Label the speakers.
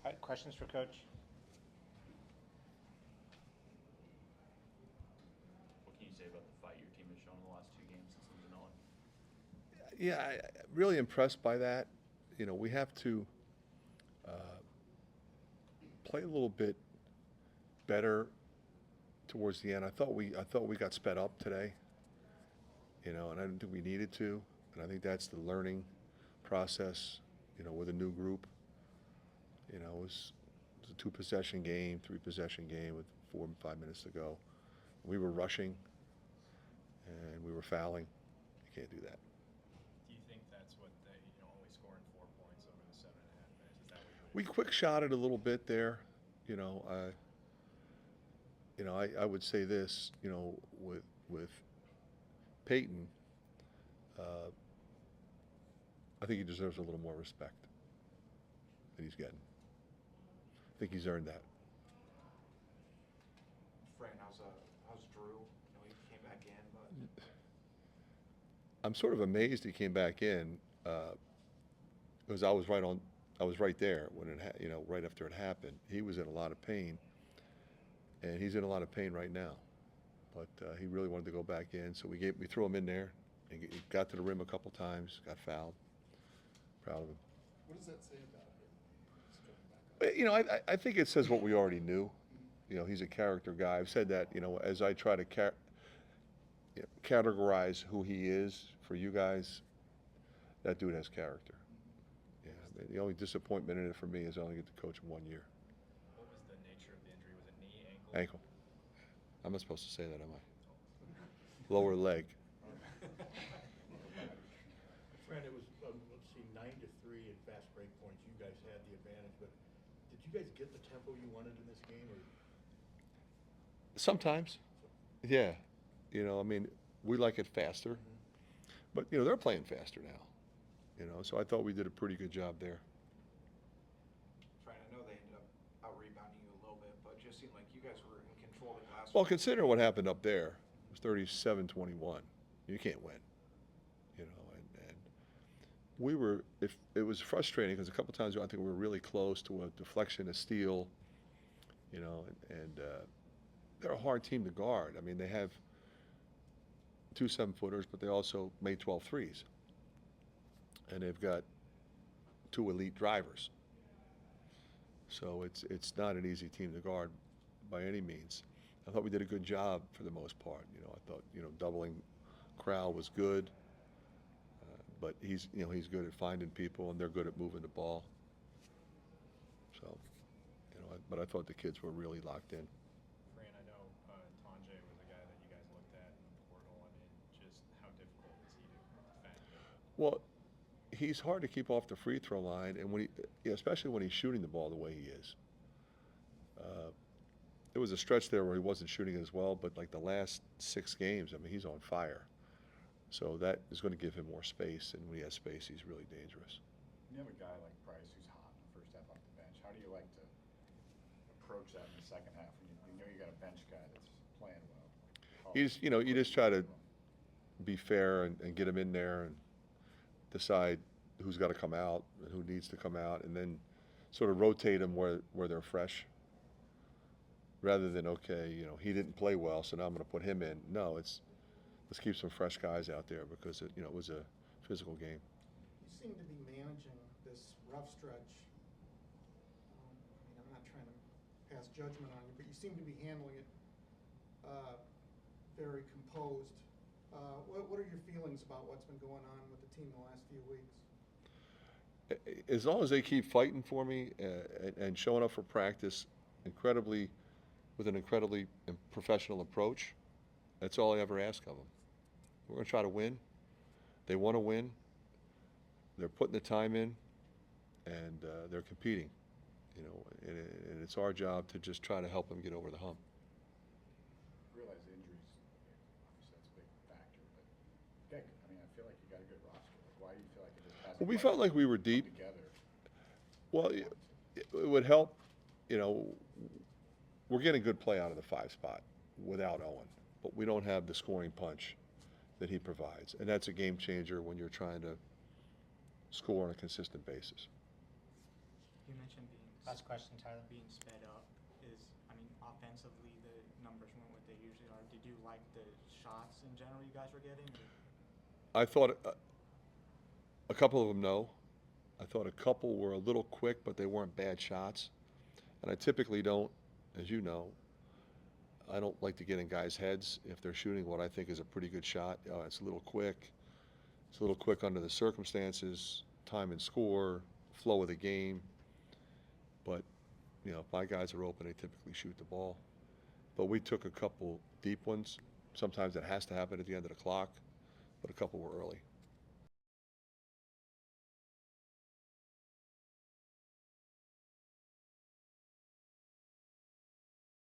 Speaker 1: All right, questions for Coach?
Speaker 2: What can you say about the fight your team has shown in the last two games since losing on?
Speaker 3: Yeah, really impressed by that. You know, we have to play a little bit better towards the end. I thought we got sped up today. You know, and I didn't think we needed to. And I think that's the learning process. You know, with a new group. You know, it was a 2 possession game, 3 possession game with 4 and 5 minutes to go. We were rushing, and we were fouling. You can't do that.
Speaker 4: Do you think that's what they, only scoring 4 points over the 7.5 minutes? Is that what you
Speaker 3: We quick shot it a little bit there. You know, I would say this. You know, with Peyton, I think he deserves a little more respect than he's getting. I think he's earned that.
Speaker 5: Fran, how's Drew? He came back in, but
Speaker 3: I'm sort of amazed he came back in because I was right there when right after it happened. He was in a lot of pain, and he's in a lot of pain right now. But he really wanted to go back in, so we threw him in there, and he got to the rim a couple times, got fouled. Proud of him.
Speaker 6: What does that say about him? He's coming back up?
Speaker 3: I think it says what we already knew. You know, he's a character guy. I've said that, as I try to categorize who he is for you guys, that dude has character. Yeah, I mean, the only disappointment in it for me is I only get to coach him 1 year.
Speaker 4: What was the nature of the injury? Was it knee, ankle?
Speaker 3: Ankle. I'm not supposed to say that, am I? Lower leg.
Speaker 6: Fran, it was, let's see, 9-3 in fast break points. You guys had the advantage, but did you guys get the tempo you wanted in this game? Or?
Speaker 3: Sometimes. Yeah. I mean, we like it faster. But, they're playing faster now. So I thought we did a pretty good job there.
Speaker 5: Fran, I know they ended up out-rebounding you a little bit, but it just seemed like you guys were in control of the glass.
Speaker 3: Well, consider what happened up there. It was 37-21. You can't win. And we were, if it was frustrating because a couple times I think we were really close to a deflection, a steal, and they're a hard team to guard. I mean, they have 2 7-footers, but they also made 12 threes. And they've got 2 elite drivers. So it's not an easy team to guard by any means. I thought we did a good job for the most part. I thought, doubling Crowell was good. But he's good at finding people, and they're good at moving the ball. So, but I thought the kids were really locked in.
Speaker 4: Fran, I know Tonje was a guy that you guys looked at in the portal. I mean, just how difficult is he to defend?
Speaker 3: Well, he's hard to keep off the free throw line, and especially when he's shooting the ball the way he is. There was a stretch there where he wasn't shooting as well, but like the last 6 games, I mean, he's on fire. So that is going to give him more space, and when he has space, he's really dangerous.
Speaker 7: You have a guy like Price who's hot in the first half off the bench. How do you like to approach that in the second half when you know you got a bench guy that's playing well?
Speaker 3: You just try to be fair and get him in there and decide who's got to come out and who needs to come out, and then sort of rotate them where they're fresh. Rather than, he didn't play well, so now I'm going to put him in. No, let's keep some fresh guys out there because it was a physical game.
Speaker 8: You seem to be managing this rough stretch. I'm not trying to pass judgment on you, but you seem to be handling it very composed. What are your feelings about what's been going on with the team the last few weeks?
Speaker 3: As long as they keep fighting for me and showing up for practice with an incredibly professional approach, that's all I ever ask of them. We're going to try to win. They want to win. They're putting the time in, and they're competing. And it's our job to just try to help them get over the hump.
Speaker 7: I realize the injuries, obviously that's a big factor, but I feel like you got a good roster. Why do you feel like it just hasn't?
Speaker 3: Well, we felt like we were deep.
Speaker 7: Together.
Speaker 3: Well, it would help. We're getting good play out of the 5 spot without Owen, but we don't have the scoring punch that he provides, and that's a game changer when you're trying to score on a consistent basis.
Speaker 1: You mentioned mentioned last question, Tyler, being sped up is, I mean, offensively, the numbers weren't what they usually are. Did you like the shots in general you guys were getting? Or?
Speaker 3: I thought a couple of them, no. I thought a couple were a little quick, but they weren't bad shots. And I typically don't, as you know, I don't like to get in guys' heads if they're shooting what I think is a pretty good shot. It's a little quick. It's a little quick under the circumstances, time and score, flow of the game. But, you know, if my guys are open, they typically shoot the ball. But we took a couple deep ones. Sometimes it has to happen at the end of the clock, but a couple were early.